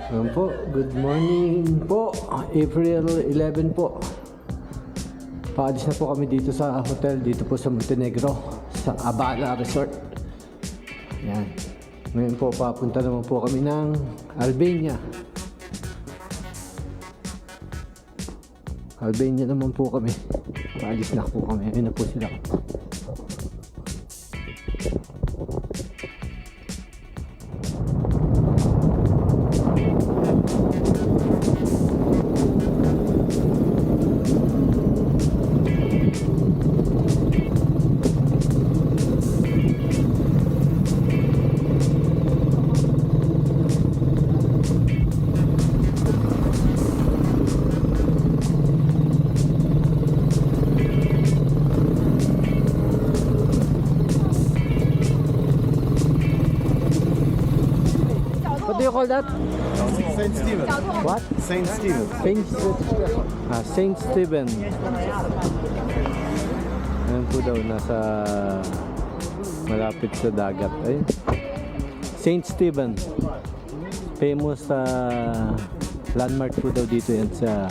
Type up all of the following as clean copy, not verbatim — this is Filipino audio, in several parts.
Ayan po, good morning po. April 11 po. Paalis na po kami dito sa hotel, dito po sa Montenegro, sa Abala Resort. Ayan. Ngayon po, papunta naman po kami ng Albania. Albania naman po kami. Paalis na po kami. Ayun na po sila. What do you call that? Saint Stephen. What? Saint Stephen. Saint Stephen. Ayan po daw, nasa malapit sa dagat. Ay, Saint Stephen. Famous landmark po daw dito yan sa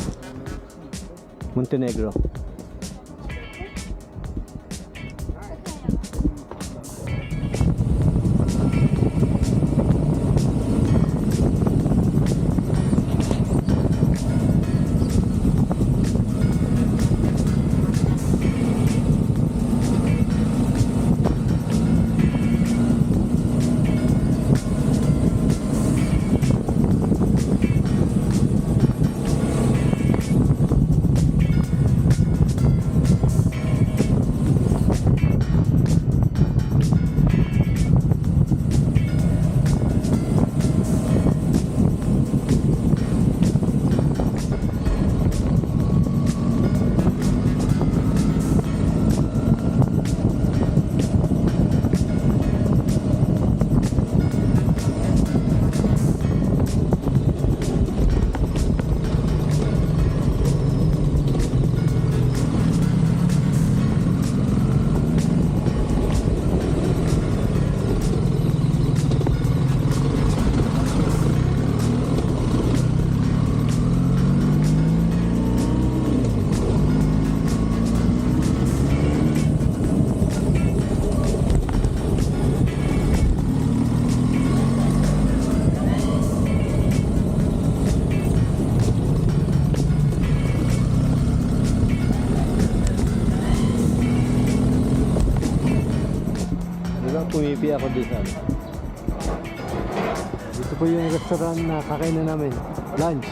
Montenegro. Pumipi ako dito. Dito po yung restaurant na kakainan namin. Lunch.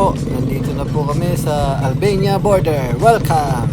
Po, nandito na po kami sa Albania border. Welcome!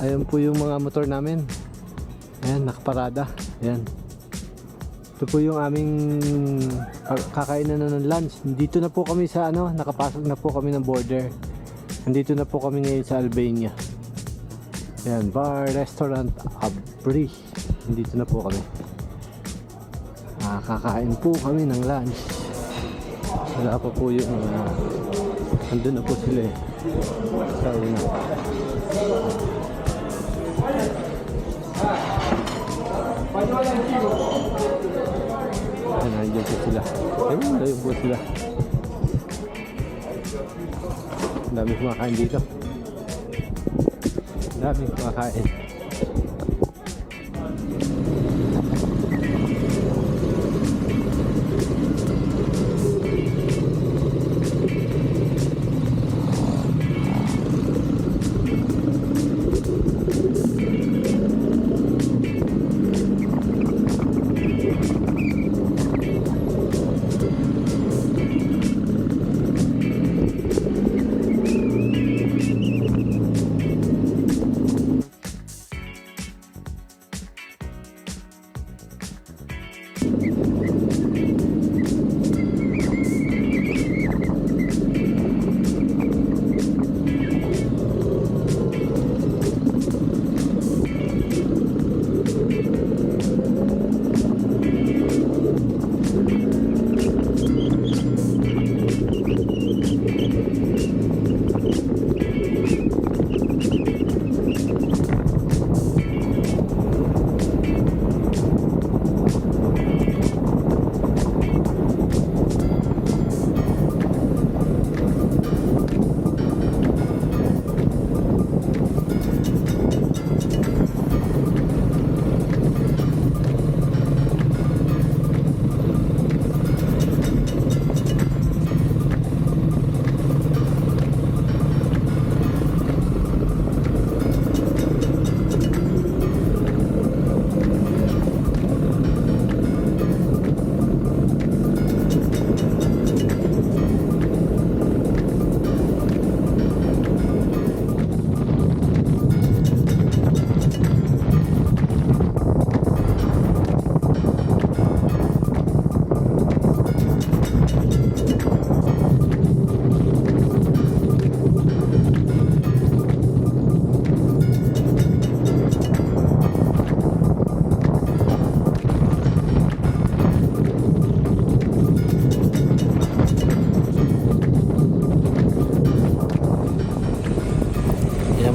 Ayan po yung mga motor namin. Ayan, nakaparada. Ayan. Ito po yung aming kakainan na ng lunch. Dito na po kami sa nakapasok na po kami ng border. Nandito na po kami ngayon sa Albania. Yan, bar, restaurant, Abri. Dito na po kami. Kakain po kami ng lunch. Wala pa po yung andun na po sila eh. Sa una. Ayan, nandiyan po sila. Ayun, ayun po sila. Ang dami kumakain dito. Ang dami kumakain.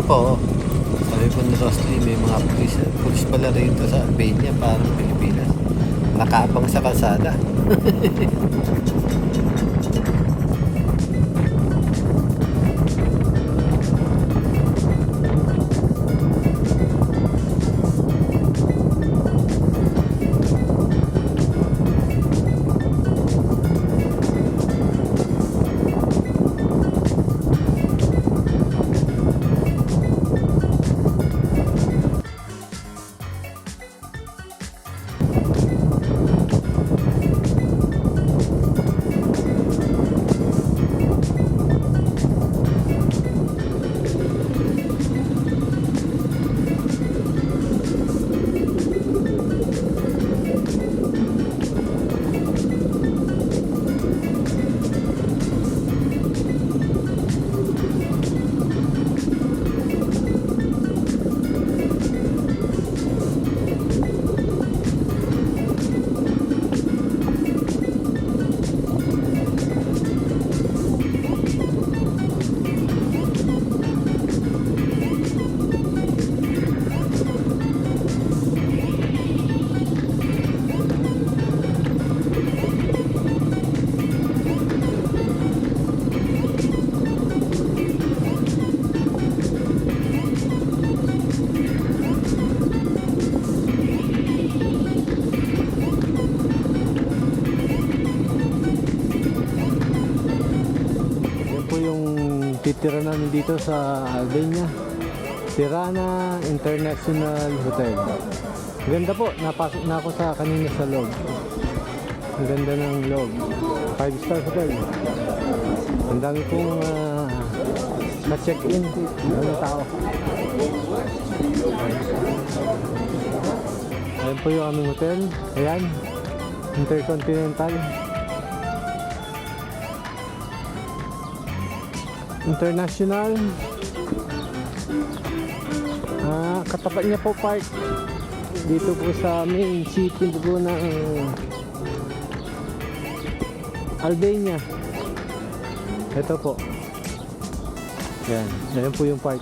Po, sabi po ni Rosly, may mga pulis pala rito sa Albania, parang Pilipinas, nakaabang sa kalsada. Titira namin dito sa Albania, Tirana International Hotel. Ganda po, napasok na ako sa kanina sa loob. Ang ganda ng loob. 5-star hotel. Ang dami pong na-check-in. Ang tao. Ayan po yung aming hotel. Ayan, Intercontinental. International. katapat niya po park dito po sa main city po ng Albania. Ito po. Yan. Ayan po yung park.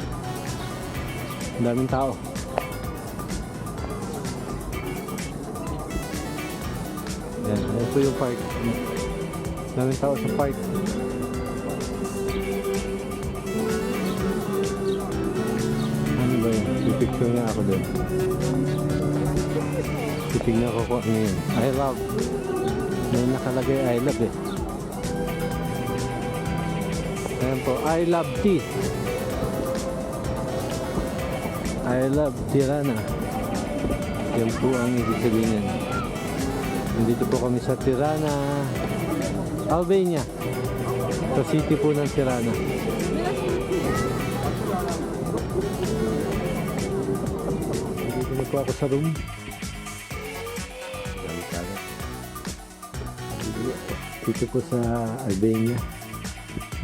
Ang daming tao. Yan. Ayan po yung park. Daming tao sa park. Ano ba yun? Pipicture niya ako doon. Titignan ko kung ano yun. I love. May nakalagay I love eh. Ayan po. I love tea. I love Tirana. Yan po ang ibig sabihin yan. Nandito po kami sa Tirana, Albania. Sa city po ng Tirana. Dito na po ako sa room. Dito po sa Albania.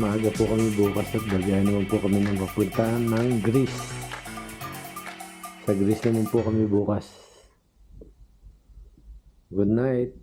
Maaga po kami bukas at gagayan naman po kami ng papuntahan ng Greece. Sa Greece naman po kami bukas. Good night.